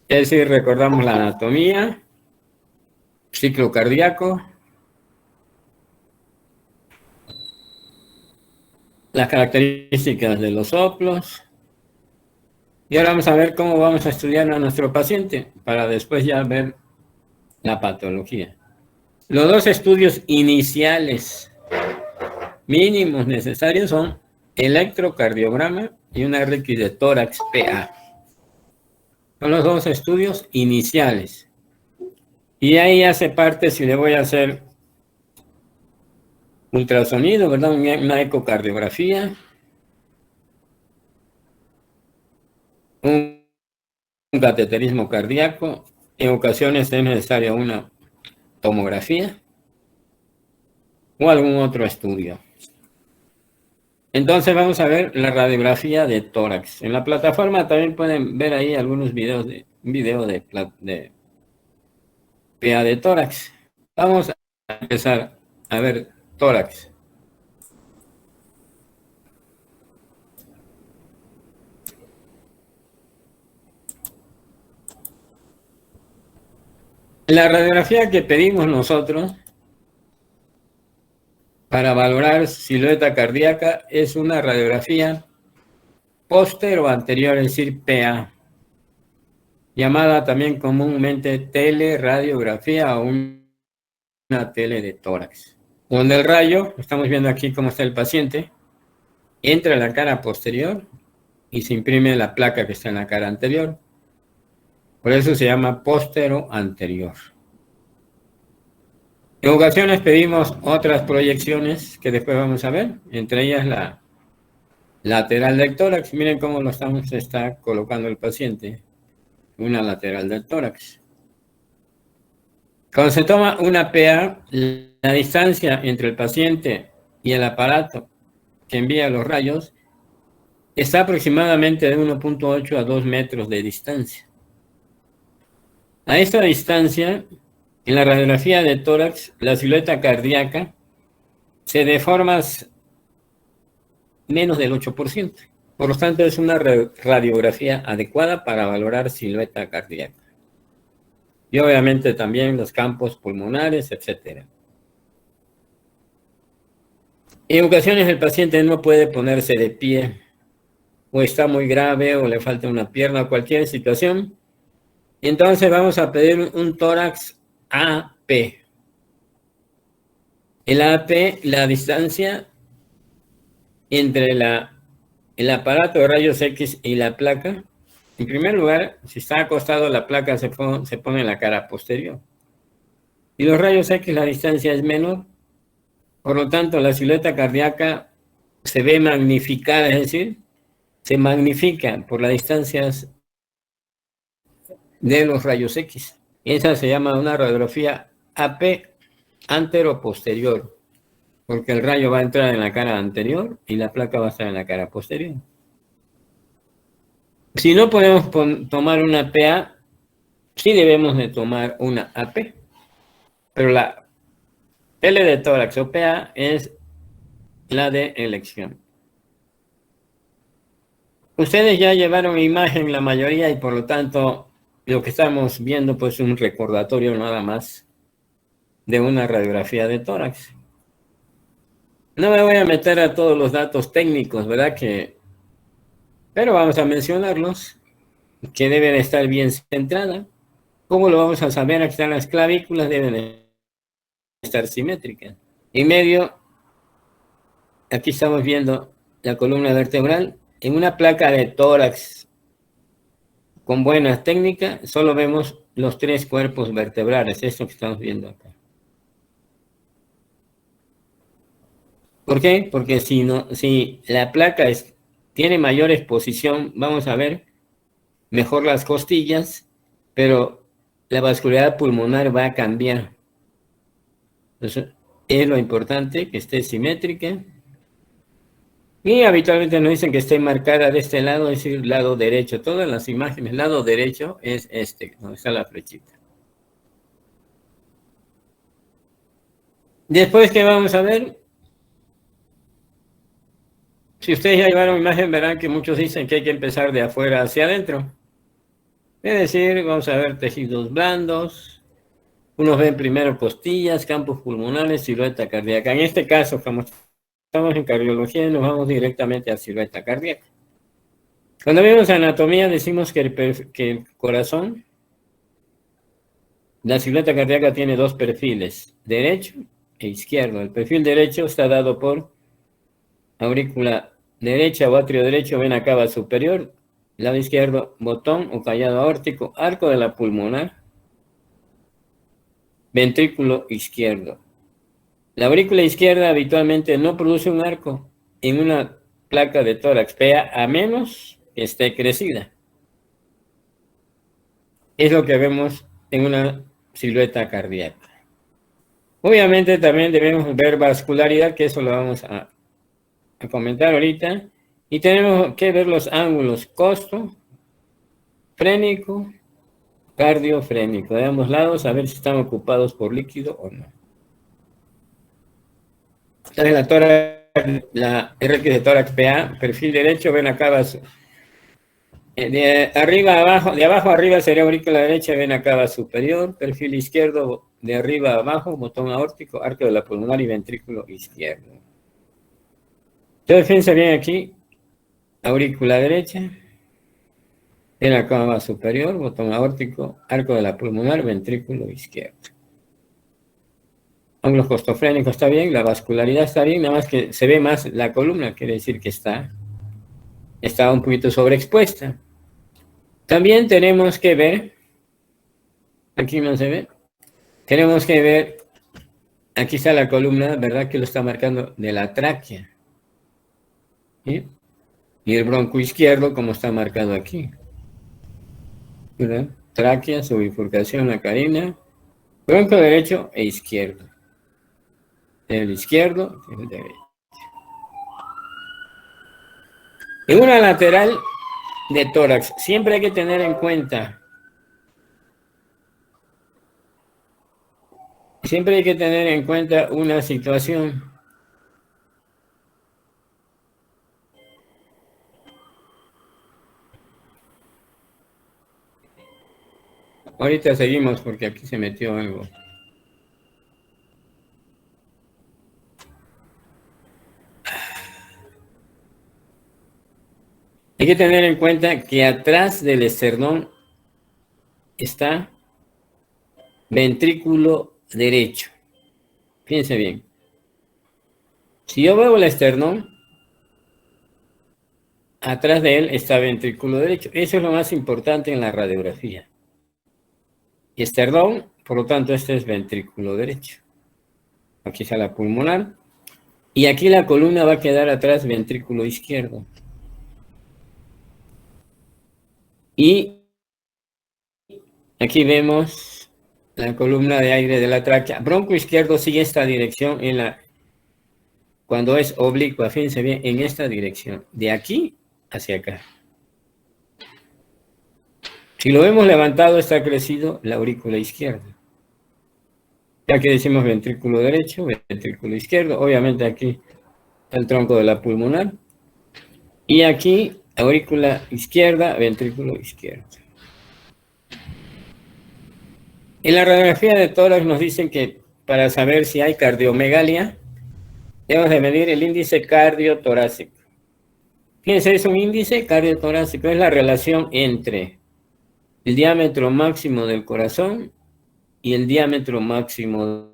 Es decir, recordamos la anatomía, ciclo cardíaco, las características de los soplos. Y ahora vamos a ver cómo vamos a estudiar a nuestro paciente para después ya ver la patología. Los dos estudios iniciales mínimos necesarios son electrocardiograma y una RX de tórax PA. Son los dos estudios iniciales. Y ahí hace parte si le voy a hacer ultrasonido, ¿verdad? Una ecocardiografía, un cateterismo cardíaco, en ocasiones es necesaria una tomografía o algún otro estudio. Entonces vamos a ver la radiografía de tórax. En la plataforma también pueden ver ahí algunos videos de PA de tórax. Vamos a empezar a ver tórax. La radiografía que pedimos nosotros para valorar silueta cardíaca es una radiografía póster o anterior, es decir, PA, llamada también comúnmente teleradiografía o una tele de tórax, donde el rayo, estamos viendo aquí cómo está el paciente, entra en la cara posterior y se imprime la placa que está en la cara anterior. Por eso se llama póstero anterior. En ocasiones pedimos otras proyecciones que después vamos a ver, entre ellas la lateral del tórax. Miren cómo lo está colocando el paciente, una lateral del tórax. Cuando se toma una PA, la distancia entre el paciente y el aparato que envía los rayos está aproximadamente de 1.8 a 2 metros de distancia. A esta distancia, en la radiografía de tórax, la silueta cardíaca se deforma menos del 8%. Por lo tanto, es una radiografía adecuada para valorar silueta cardíaca. Y obviamente también los campos pulmonares, etc. En ocasiones el paciente no puede ponerse de pie, o está muy grave, o le falta una pierna, o cualquier situación. Entonces vamos a pedir un tórax AP. El AP, la distancia entre el aparato de rayos X y la placa. En primer lugar, si está acostado, la placa se pone en la cara posterior. Y los rayos X, la distancia es menor. Por lo tanto, la silueta cardíaca se ve magnificada, es decir, se magnifica por las distancias de los rayos X. Esa se llama una radiografía AP antero-posterior, porque el rayo va a entrar en la cara anterior y la placa va a estar en la cara posterior. Si no podemos tomar una PA, sí debemos de tomar una AP, pero la L de tórax o PA es la de elección. Ustedes ya llevaron imagen la mayoría y por lo tanto lo que estamos viendo pues es un recordatorio nada más de una radiografía de tórax. No me voy a meter a todos los datos técnicos, ¿verdad? Pero vamos a mencionarlos, que deben estar bien centrada. ¿Cómo lo vamos a saber? Aquí están las clavículas, deben estar simétricas. En medio, aquí estamos viendo la columna vertebral. En una placa de tórax con buena técnica, solo vemos los 3 cuerpos vertebrales, esto que estamos viendo acá. ¿Por qué? Porque si la placa tiene mayor exposición, vamos a ver mejor las costillas, pero la vascularidad pulmonar va a cambiar. Entonces, es lo importante que esté simétrica. Y habitualmente nos dicen que esté marcada de este lado, es decir, lado derecho. Todas las imágenes, lado derecho es este, donde está la flechita. Después, ¿qué vamos a ver? Si ustedes ya llevaron imagen, verán que muchos dicen que hay que empezar de afuera hacia adentro. Es decir, vamos a ver tejidos blandos. Unos ven primero costillas, campos pulmonares, silueta cardíaca. En este caso, como estamos en cardiología, nos vamos directamente a silueta cardíaca. Cuando vemos anatomía, decimos que el corazón, la silueta cardíaca tiene dos perfiles, derecho e izquierdo. El perfil derecho está dado por aurícula derecha o atrio derecho, vena cava superior, lado izquierdo, botón o callado aórtico, arco de la pulmonar, ventrículo izquierdo. La aurícula izquierda habitualmente no produce un arco en una placa de tórax PA a menos que esté crecida. Es lo que vemos en una silueta cardíaca. Obviamente también debemos ver vascularidad, que eso lo vamos a comentar ahorita. Y tenemos que ver los ángulos costo, frénico, cardiofrénico, de ambos lados, a ver si están ocupados por líquido o no. La RX de tórax PA, perfil derecho, vena cava. De arriba a abajo, de abajo a arriba sería aurícula derecha, vena cava superior, perfil izquierdo, de arriba a abajo, botón aórtico, arco de la pulmonar y ventrículo izquierdo. Entonces, fíjense bien aquí, aurícula derecha, vena cava superior, botón aórtico, arco de la pulmonar, ventrículo izquierdo. Ángulos costofrénicos está bien, la vascularidad está bien, nada más que se ve más la columna, quiere decir que está un poquito sobreexpuesta. También tenemos que ver, aquí no se ve, tenemos que ver, aquí está la columna, ¿verdad? Que lo está marcando de la tráquea. ¿Sí? Y el bronco izquierdo, como está marcado aquí. ¿Verdad? Tráquea, su bifurcación, la carina, bronco derecho e izquierdo. El izquierdo, el derecho. En una lateral de tórax, siempre hay que tener en cuenta, una situación. Ahorita seguimos porque aquí se metió algo. Hay que tener en cuenta que atrás del esternón está ventrículo derecho. Fíjense bien. Si yo veo el esternón, atrás de él está ventrículo derecho. Eso es lo más importante en la radiografía. Esternón, por lo tanto, este es ventrículo derecho. Aquí está la pulmonar. Y aquí la columna va a quedar atrás ventrículo izquierdo. Y aquí vemos la columna de aire de la tráquea. Bronco izquierdo sigue esta dirección cuando es oblicua, fíjense bien, en esta dirección, de aquí hacia acá. Si lo vemos levantado, está crecido la aurícula izquierda. Ya que decimos ventrículo derecho, ventrículo izquierdo, obviamente aquí el tronco de la pulmonar. Y aquí, aurícula izquierda, ventrículo izquierdo. En la radiografía de tórax nos dicen que para saber si hay cardiomegalia, debemos de medir el índice cardiotorácico. Fíjense, es un índice cardiotorácico, es la relación entre el diámetro máximo del corazón y el diámetro máximo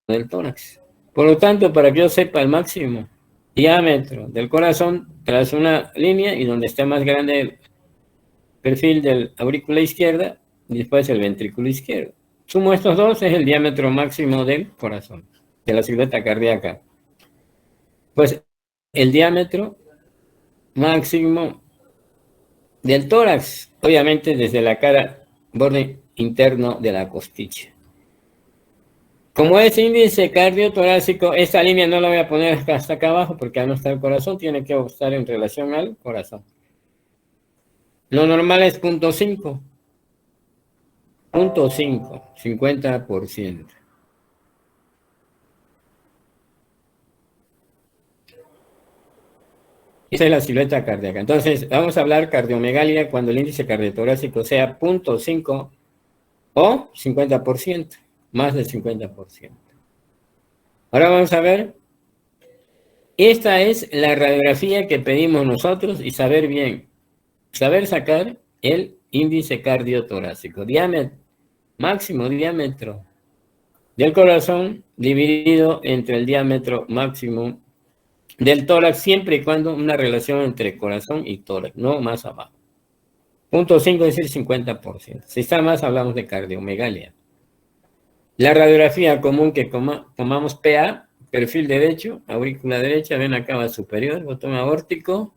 del tórax. Por lo tanto, para que yo sepa el máximo diámetro del corazón, trazo una línea y donde esté más grande el perfil del aurícula izquierda y después el ventrículo izquierdo. Sumo estos dos, es el diámetro máximo del corazón, de la silueta cardíaca. Pues el diámetro máximo del tórax, obviamente desde la cara, borde interno de la costilla. Como es índice cardiotorácico, esta línea no la voy a poner hasta acá abajo porque al no está el corazón, tiene que estar en relación al corazón. Lo normal es 0.5. 0.5, 50%. Esa es la silueta cardíaca. Entonces, vamos a hablar cardiomegalia cuando el índice cardiotorácico sea 0.5 o 50%, más del 50%. Ahora vamos a ver, esta es la radiografía que pedimos nosotros y saber bien, saber sacar el índice cardiotorácico, diámetro, máximo diámetro del corazón dividido entre el diámetro máximo del tórax, siempre y cuando una relación entre corazón y tórax, no más abajo. 0.5 es el 50%. Si está más, hablamos de cardiomegalia. La radiografía común que tomamos PA, perfil derecho, aurícula derecha, vena cava superior, botón aórtico,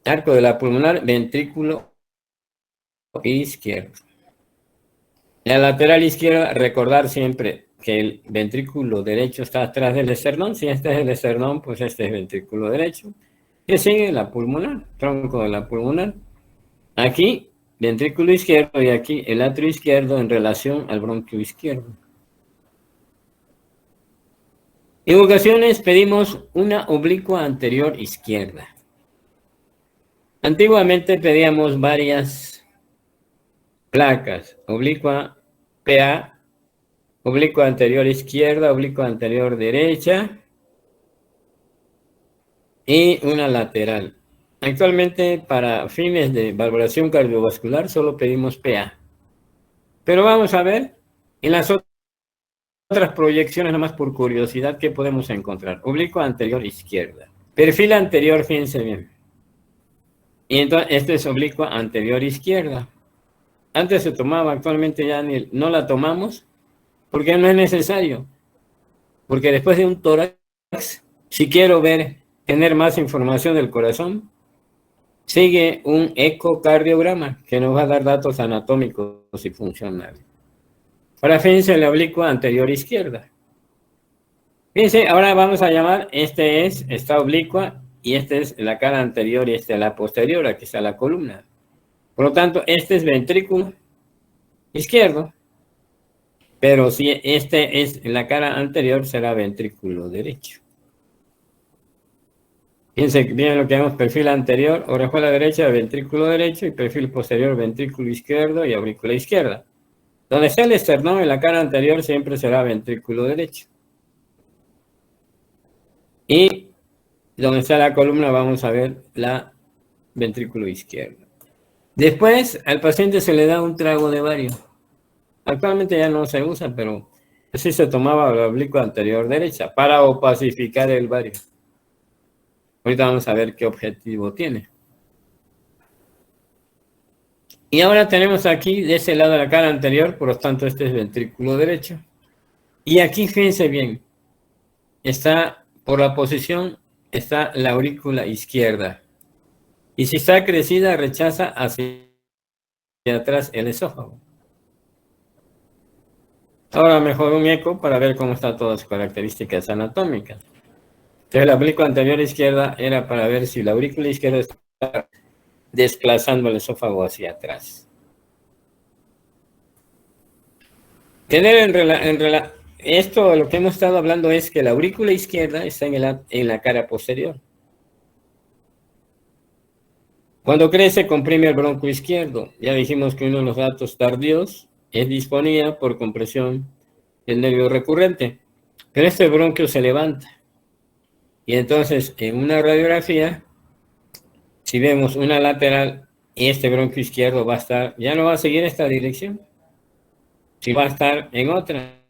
arco de la pulmonar, ventrículo izquierdo. La lateral izquierda, recordar siempre que el ventrículo derecho está atrás del esternón. Si este es el esternón, pues este es el ventrículo derecho. Que sigue la pulmonar, tronco de la pulmonar. Aquí, ventrículo izquierdo y aquí el atrio izquierdo en relación al bronquio izquierdo. En ocasiones pedimos una oblicua anterior izquierda. Antiguamente pedíamos varias placas, oblicua PA, oblicua anterior izquierda, oblicua anterior derecha y una lateral. Actualmente, para fines de valoración cardiovascular, solo pedimos PA. Pero vamos a ver en las otras proyecciones, nomás por curiosidad, ¿qué podemos encontrar? Oblicua anterior izquierda. Perfil anterior, fíjense bien. Y entonces, este es oblicua anterior izquierda. Antes se tomaba, actualmente ya no la tomamos, porque no es necesario. Porque después de un tórax, si quiero tener más información del corazón, sigue un ecocardiograma que nos va a dar datos anatómicos y funcionales. Ahora fíjense la oblicua anterior izquierda. Fíjense, ahora vamos a llamar, está oblicua y esta es la cara anterior y esta es la posterior, aquí está la columna. Por lo tanto, este es ventrículo izquierdo, pero si este es la cara anterior, será ventrículo derecho. Fíjense bien lo que vemos, perfil anterior, orejuela derecha, ventrículo derecho, y perfil posterior, ventrículo izquierdo y aurícula izquierda. Donde está el esternón en la cara anterior siempre será ventrículo derecho. Y donde está la columna vamos a ver la ventrículo izquierdo. Después al paciente se le da un trago de bario. Actualmente ya no se usa, pero así se tomaba la oblicua anterior derecha para opacificar el bario. Ahorita vamos a ver qué objetivo tiene. Y ahora tenemos aquí, de ese lado de la cara anterior, por lo tanto este es ventrículo derecho. Y aquí fíjense bien, está por la posición, está la aurícula izquierda. Y si está crecida, rechaza hacia atrás el esófago. Ahora mejor un eco para ver cómo están todas sus características anatómicas. Entonces la aurícula anterior izquierda era para ver si la aurícula izquierda está desplazando el esófago hacia atrás. Esto, lo que hemos estado hablando es que la aurícula izquierda está en la cara posterior. Cuando crece, comprime el bronco izquierdo. Ya dijimos que uno de los datos tardíos es disponía por compresión del nervio recurrente. Pero este bronquio se levanta. Y entonces, en una radiografía, si vemos una lateral, este bronquio izquierdo va a estar, ya no va a seguir esta dirección, si va a estar en otra.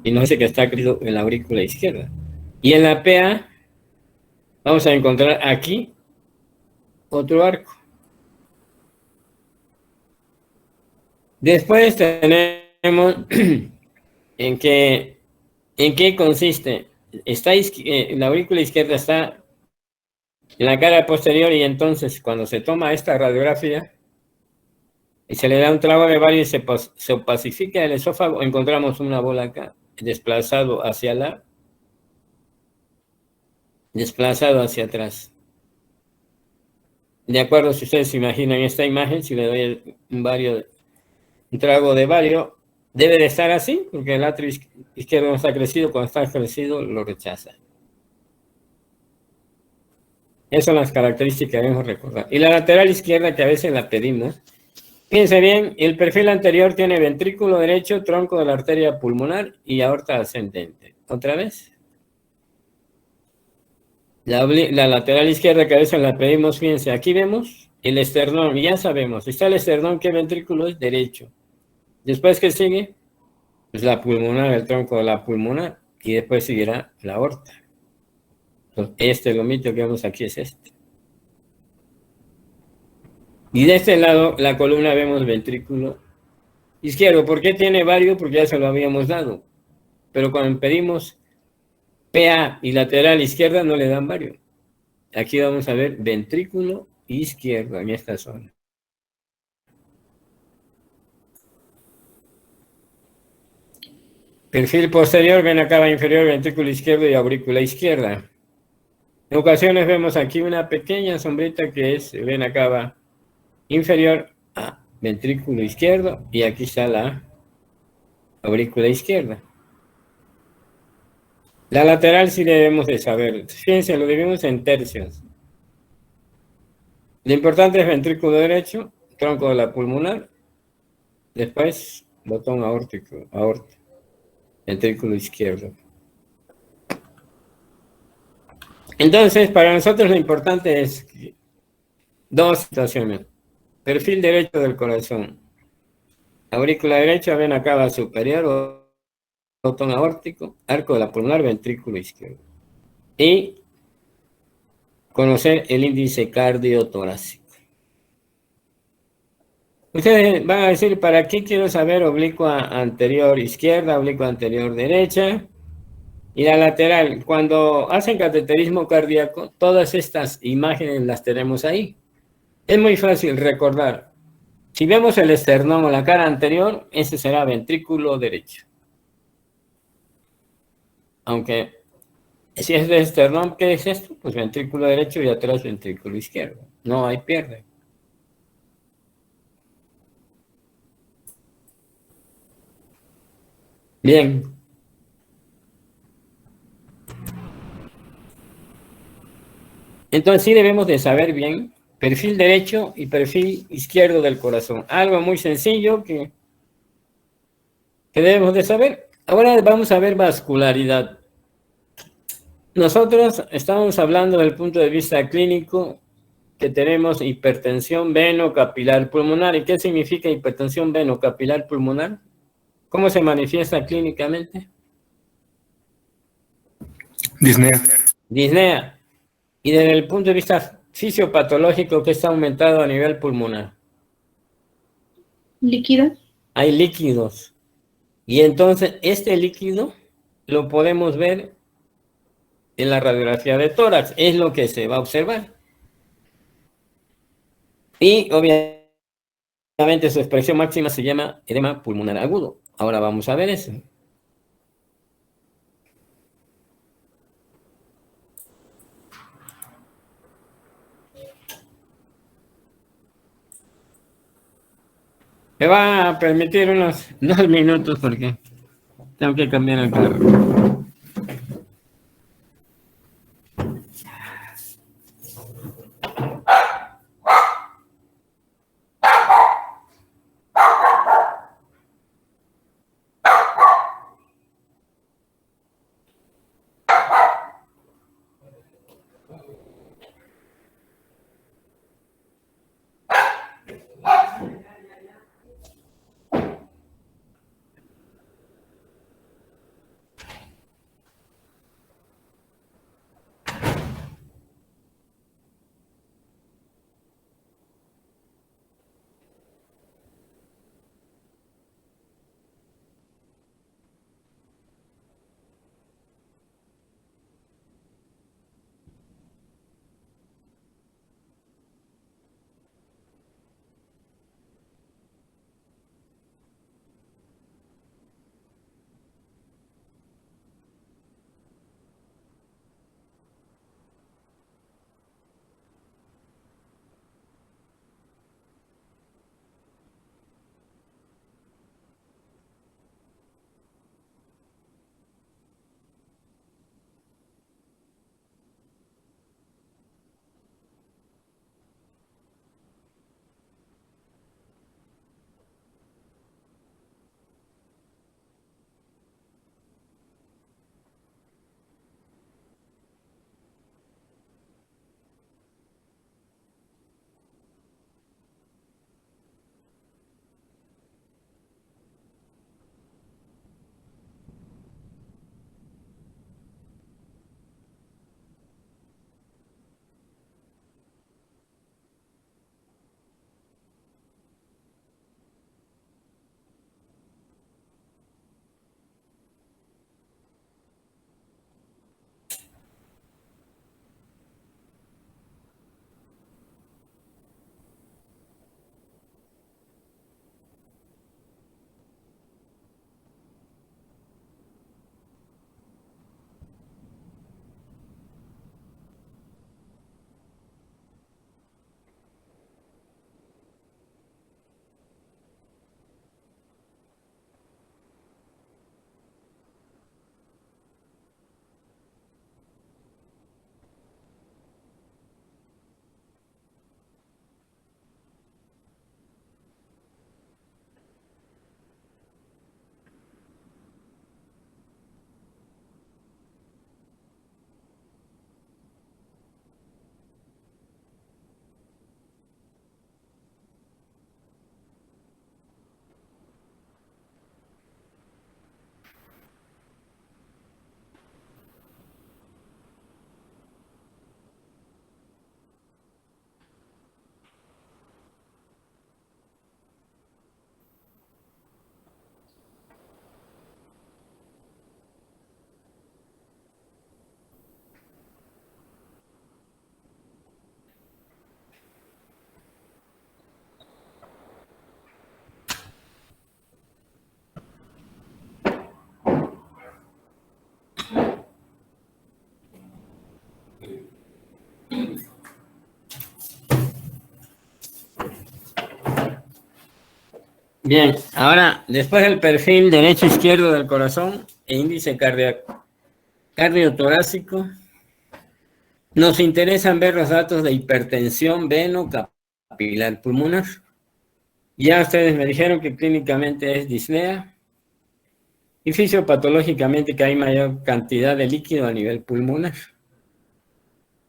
Y nos dice que está crecido en la aurícula izquierda. Y en la PA, vamos a encontrar aquí otro arco. Después tenemos en qué consiste. La aurícula izquierda está en la cara posterior y entonces cuando se toma esta radiografía y se le da un trago de bario y se opacifica el esófago, encontramos una bola acá, desplazado hacia atrás. De acuerdo, si ustedes se imaginan esta imagen, si le doy un trago de bario, debe de estar así, porque el atrio izquierdo no está crecido, cuando está crecido lo rechaza. Esas son las características que debemos recordar. Y la lateral izquierda, que a veces la pedimos. Fíjense bien, el perfil anterior tiene ventrículo derecho, tronco de la arteria pulmonar y aorta ascendente. ¿Otra vez? La lateral izquierda, que a veces la pedimos, fíjense, aquí vemos el esternón, ya sabemos, está el esternón, ¿qué ventrículo es? Derecho. Después, ¿qué sigue? Pues la pulmonar, el tronco de la pulmonar, y después seguirá la aorta. Entonces, este lomito que vemos aquí es este. Y de este lado, la columna, vemos ventrículo izquierdo. ¿Por qué tiene varios? Porque ya se lo habíamos dado. Pero cuando pedimos PA y lateral izquierda, no le dan varios. Aquí vamos a ver ventrículo izquierdo en esta zona. Perfil posterior, vena cava inferior, ventrículo izquierdo y aurícula izquierda. En ocasiones vemos aquí una pequeña sombrita que es vena cava inferior a ventrículo izquierdo y aquí está la aurícula izquierda. La lateral sí debemos de saber. Fíjense, lo dividimos en tercios. Lo importante es ventrículo derecho, tronco de la pulmonar, después botón aórtico, aorta, ventrículo izquierdo. Entonces, para nosotros lo importante es dos situaciones. Perfil derecho del corazón. Aurícula derecha, vena cava superior, botón aórtico, arco de la pulmonar, ventrículo izquierdo. Y conocer el índice cardiotorácico. Ustedes van a decir, ¿para qué quiero saber oblicua anterior izquierda, oblicua anterior derecha? Y la lateral, cuando hacen cateterismo cardíaco, todas estas imágenes las tenemos ahí. Es muy fácil recordar. Si vemos el esternón o la cara anterior, ese será ventrículo derecho. Aunque, si es de esternón, ¿qué es esto? Pues ventrículo derecho y atrás ventrículo izquierdo. No hay pierde. Bien. Entonces sí debemos de saber bien perfil derecho y perfil izquierdo del corazón. Algo muy sencillo que debemos de saber. Ahora vamos a ver vascularidad. Nosotros estamos hablando del punto de vista clínico que tenemos hipertensión venocapilar pulmonar. ¿Y qué significa hipertensión venocapilar pulmonar? ¿Cómo se manifiesta clínicamente? Disnea. Disnea. Y desde el punto de vista fisiopatológico, ¿qué está aumentado a nivel pulmonar? Líquido. Hay líquidos. Y entonces este líquido lo podemos ver en la radiografía de tórax. Es lo que se va a observar. Y obviamente su expresión máxima se llama edema pulmonar agudo. Ahora vamos a ver eso. Me va a permitir unos 2 minutos porque tengo que cambiar el carro. Bien, ahora, después del perfil derecho-izquierdo del corazón e índice cardiotorácico, nos interesan ver los datos de hipertensión veno-capilar pulmonar. Ya ustedes me dijeron que clínicamente es disnea y fisiopatológicamente que hay mayor cantidad de líquido a nivel pulmonar.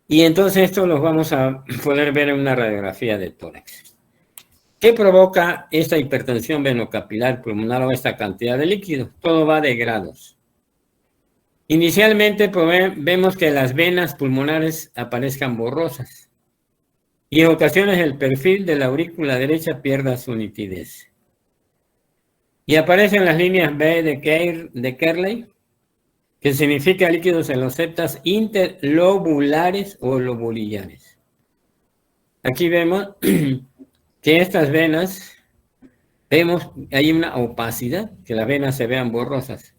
Y entonces esto lo vamos a poder ver en una radiografía de tórax. ¿Qué provoca esta hipertensión venocapilar pulmonar o esta cantidad de líquido? Todo va de grados. Inicialmente vemos que las venas pulmonares aparezcan borrosas y en ocasiones el perfil de la aurícula derecha pierda su nitidez. Y aparecen las líneas B de Kerley, que significa líquidos en los septas interlobulares o lobulillares. Aquí vemos que estas venas, hay una opacidad, que las venas se vean borrosas.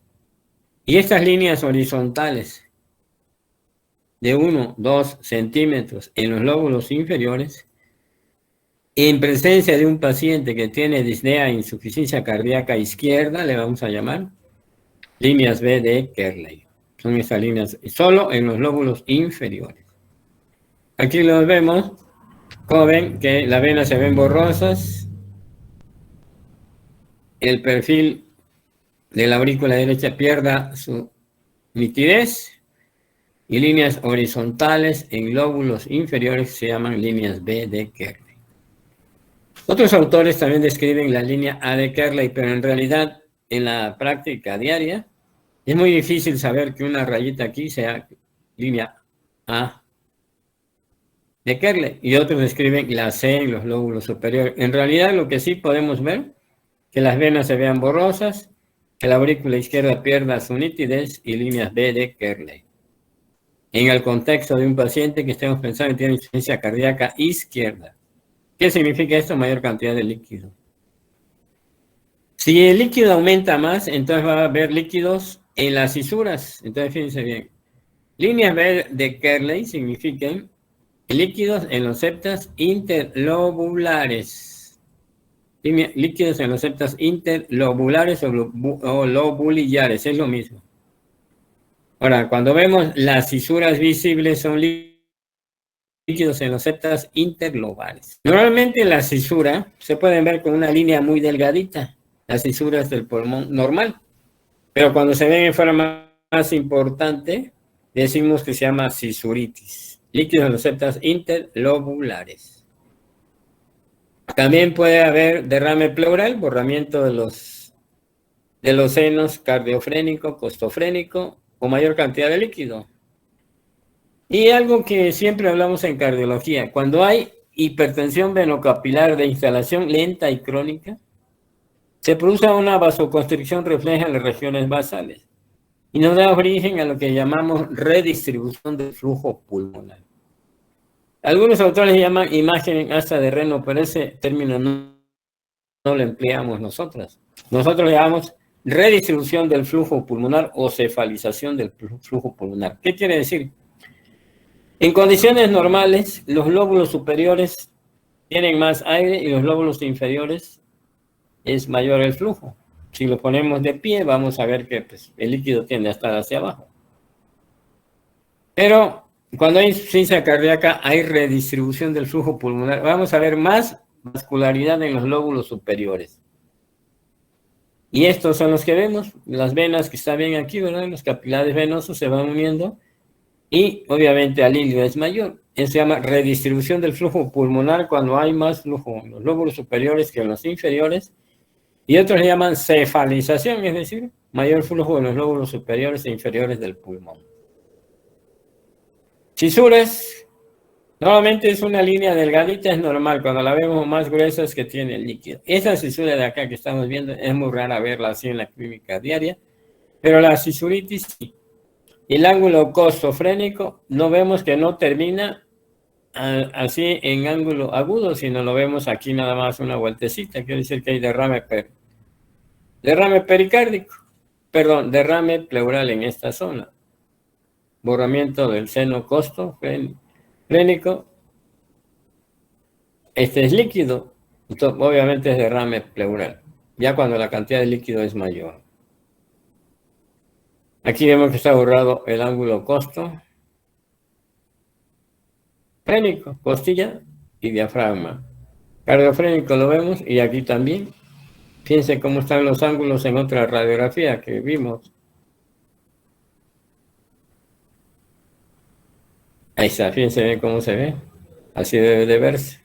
Y estas líneas horizontales de 1, 2 centímetros en los lóbulos inferiores, en presencia de un paciente que tiene disnea e insuficiencia cardíaca izquierda, le vamos a llamar líneas B de Kerley. Son estas líneas solo en los lóbulos inferiores. Aquí los vemos, como ven que las venas se ven borrosas, el perfil de la aurícula derecha pierda su nitidez y líneas horizontales en lóbulos inferiores se llaman líneas B de Kerley. Otros autores también describen la línea A de Kerley, pero en realidad en la práctica diaria es muy difícil saber que una rayita aquí sea línea A de Kerley y otros describen la C en los lóbulos superiores. En realidad lo que sí podemos ver, que las venas se vean borrosas, que la aurícula izquierda pierda su nitidez y líneas B de Kerley. En el contexto de un paciente que estemos pensando que tiene insuficiencia cardíaca izquierda. ¿Qué significa esto? Mayor cantidad de líquido. Si el líquido aumenta más, entonces va a haber líquidos en las fisuras. Entonces fíjense bien. Líneas B de Kerley significan líquidos en los septas interlobulares. Líquidos en los septas interlobulares o lobulillares, es lo mismo. Ahora, cuando vemos las fisuras visibles son líquidos en los septas interlobales. Normalmente la fisura se pueden ver con una línea muy delgadita, las fisuras del pulmón normal. Pero cuando se ven en forma más importante, decimos que se llama fisuritis. Líquidos en los septas interlobulares. También puede haber derrame pleural, borramiento de los senos cardiofrénico, costofrénico o mayor cantidad de líquido. Y algo que siempre hablamos en cardiología, cuando hay hipertensión venocapilar de instalación lenta y crónica, se produce una vasoconstricción refleja en las regiones basales y nos da origen a lo que llamamos redistribución del flujo pulmonar. Algunos autores llaman imagen hasta de Reno, pero ese término no lo empleamos nosotros. Nosotros le llamamos redistribución del flujo pulmonar o cefalización del flujo pulmonar. ¿Qué quiere decir? En condiciones normales, los lóbulos superiores tienen más aire y los lóbulos inferiores es mayor el flujo. Si lo ponemos de pie, vamos a ver que pues, el líquido tiende a estar hacia abajo. Pero cuando hay insuficiencia cardíaca, hay redistribución del flujo pulmonar. Vamos a ver más vascularidad en los lóbulos superiores. Y estos son los que vemos, las venas que están bien aquí, ¿verdad? Los capilares venosos se van uniendo y obviamente el alivio es mayor. Eso se llama redistribución del flujo pulmonar cuando hay más flujo en los lóbulos superiores que en los inferiores. Y otros le llaman cefalización, es decir, mayor flujo en los lóbulos superiores e inferiores del pulmón. Fisuras, normalmente es una línea delgadita, es normal, cuando la vemos más gruesa es que tiene líquido. Esa fisura de acá que estamos viendo es muy rara verla así en la clínica diaria, pero la fisuritis sí. El ángulo costofrénico no vemos que no termina así en ángulo agudo, sino lo vemos aquí nada más una vueltecita, quiere decir que hay derrame pericárdico, perdón, derrame pleural en esta zona. Borramiento del seno costofrénico. Este es líquido, entonces, obviamente es derrame pleural. ya cuando la cantidad de líquido es mayor. Aquí vemos que está borrado el ángulo costo, frénico, costilla y diafragma. Cardiofrénico lo vemos y aquí también. Fíjense cómo están los ángulos en otra radiografía que vimos. Ahí está, fíjense bien cómo se ve. Así debe de verse.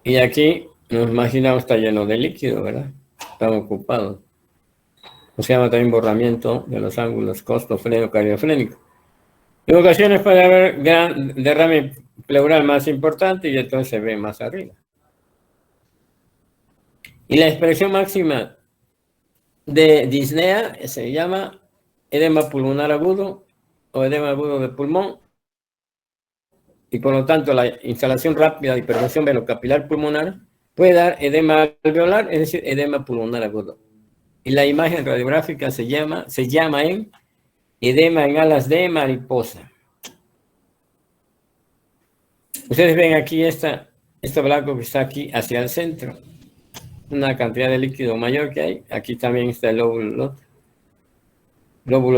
Y aquí nos imaginamos está lleno de líquido, ¿verdad? Están ocupados. Se llama también borramiento de los ángulos costo-freno cardiofrénico. En ocasiones puede haber gran derrame pleural más importante y entonces se ve más arriba. Y la expresión máxima de disnea se llama edema pulmonar agudo o edema agudo de pulmón, y por lo tanto la instalación rápida de hipertensión venocapilar pulmonar puede dar edema alveolar, es decir, edema pulmonar agudo. Y la imagen radiográfica se llama en edema en alas de mariposa. Ustedes ven aquí esto blanco que está aquí hacia el centro, una cantidad de líquido mayor que hay. Aquí también está el lóbulo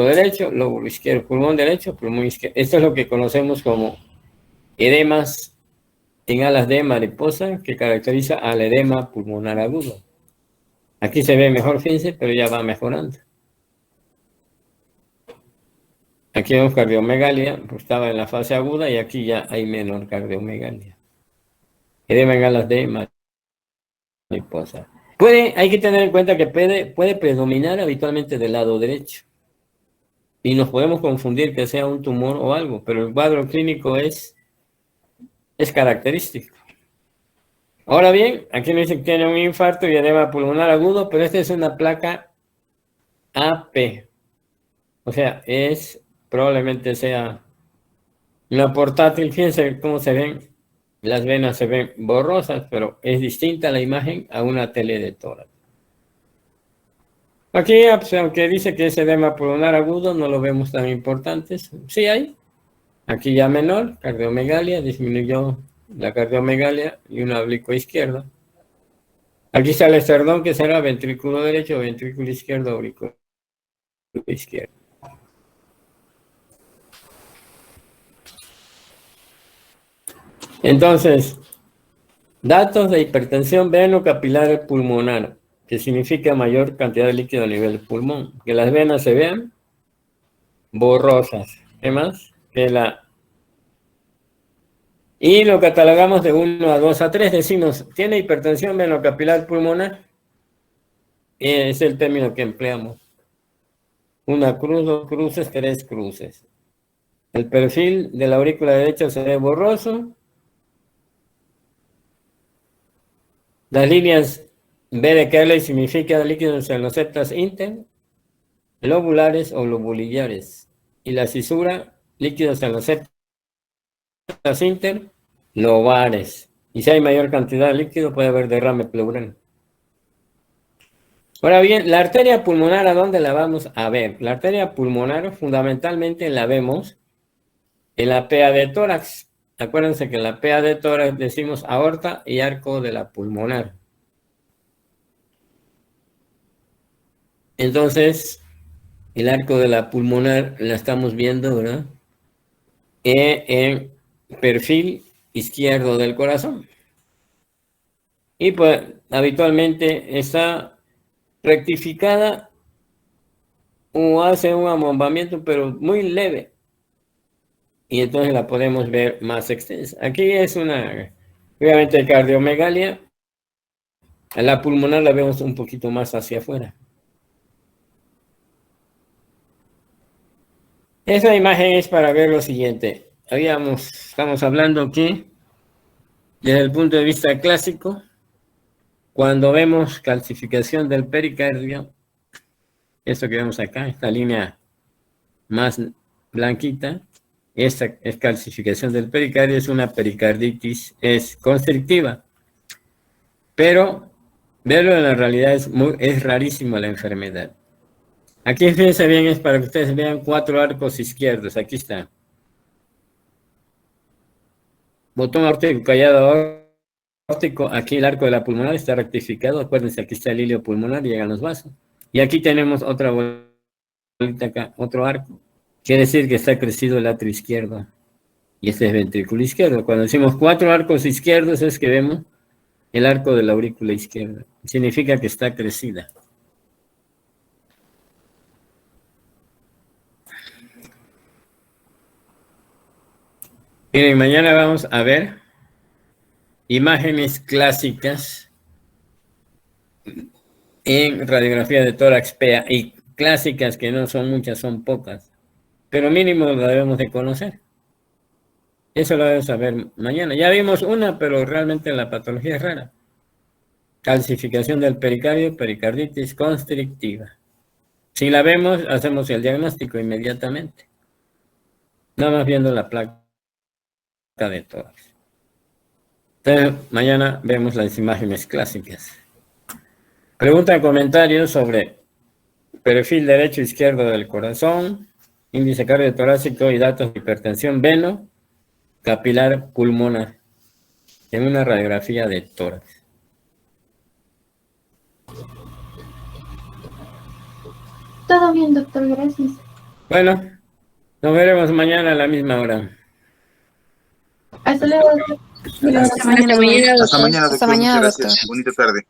derecho, lóbulo izquierdo, pulmón derecho, pulmón izquierdo. Esto es lo que conocemos como edemas en alas de mariposa, que caracteriza al edema pulmonar agudo. Aquí se ve mejor, fíjense, pero ya va mejorando. Aquí vemos cardiomegalia, pues estaba en la fase aguda y aquí ya hay menor cardiomegalia. Edema en alas de mariposa. Hay que tener en cuenta que puede predominar habitualmente del lado derecho. Y nos podemos confundir que sea un tumor o algo, pero el cuadro clínico es característico. Ahora bien, aquí me dice que tiene un infarto y edema pulmonar agudo, pero esta es una placa AP. O sea, probablemente sea una portátil. Fíjense cómo se ven. Las venas se ven borrosas, pero es distinta la imagen a una tele de tórax. Aquí, pues, aunque dice que es edema pulmonar agudo, no lo vemos tan importantes. Sí hay. Aquí ya menor, cardiomegalia, disminuyó la cardiomegalia y una oblicuo izquierda. Aquí sale el cerdón, que será ventrículo derecho, ventrículo izquierdo, oblicuo izquierdo. Entonces, datos de hipertensión venocapilar pulmonar, que significa mayor cantidad de líquido a nivel del pulmón. Que las venas se vean borrosas. ¿Qué más? Y lo catalogamos de 1 a 2 a 3. Decimos, ¿tiene hipertensión venocapilar pulmonar? Es el término que empleamos. Una cruz, 2 cruces, 3 cruces. El perfil de la aurícula derecha se ve borroso. Las líneas B de Kerley significa líquidos en los septas interlobulares o lobulillares. Y la cisura, líquidos en los septas interlobares. Y si hay mayor cantidad de líquido, puede haber derrame pleural. Ahora bien, la arteria pulmonar, ¿a dónde la vamos a ver? La arteria pulmonar fundamentalmente la vemos en la PA de tórax. Acuérdense que en la PA de tórax decimos aorta y arco de la pulmonar. Entonces, el arco de la pulmonar la estamos viendo, ¿verdad? En perfil izquierdo del corazón. Y pues habitualmente está rectificada o hace un amombamiento, pero muy leve. Y entonces la podemos ver más extensa. Aquí es obviamente, cardiomegalia. A la pulmonar la vemos un poquito más hacia afuera. Esa imagen es para ver lo siguiente. Estamos hablando aquí, desde el punto de vista clásico, cuando vemos calcificación del pericardio, esto que vemos acá, esta línea más blanquita, esta es calcificación del pericardio, es una pericarditis, es constrictiva, pero verlo en la realidad es rarísimo la enfermedad. Aquí fíjense bien, es para que ustedes vean 4 arcos izquierdos, aquí está. botón aórtico, callado aórtico, aquí el arco de la pulmonar está rectificado, acuérdense, aquí está el hilio pulmonar, llegan los vasos, y aquí tenemos otra bolita acá, otro arco, quiere decir que está crecido el atrio izquierdo, y este es ventrículo izquierdo. Cuando decimos 4 arcos izquierdos es que vemos el arco de la aurícula izquierda, significa que está crecida. Miren, mañana vamos a ver imágenes clásicas en radiografía de tórax PEA, y clásicas que no son muchas, son pocas, pero mínimo lo debemos de conocer. Eso lo debemos saber mañana. Ya vimos una, pero realmente la patología es rara. Calcificación del pericardio, pericarditis constrictiva. Si la vemos, hacemos el diagnóstico inmediatamente. Nada más viendo la placa de tórax. Entonces, mañana vemos las imágenes clásicas. Pregunta, comentarios sobre perfil derecho e izquierdo del corazón, índice cardiotorácico y datos de hipertensión veno, capilar pulmonar en una radiografía de tórax. Todo bien, doctor, gracias. Bueno, nos veremos mañana a la misma hora. Hasta luego, doctor. Hasta mañana, doctor. Hasta mañana, doctor. Muchas gracias. Bonita tarde.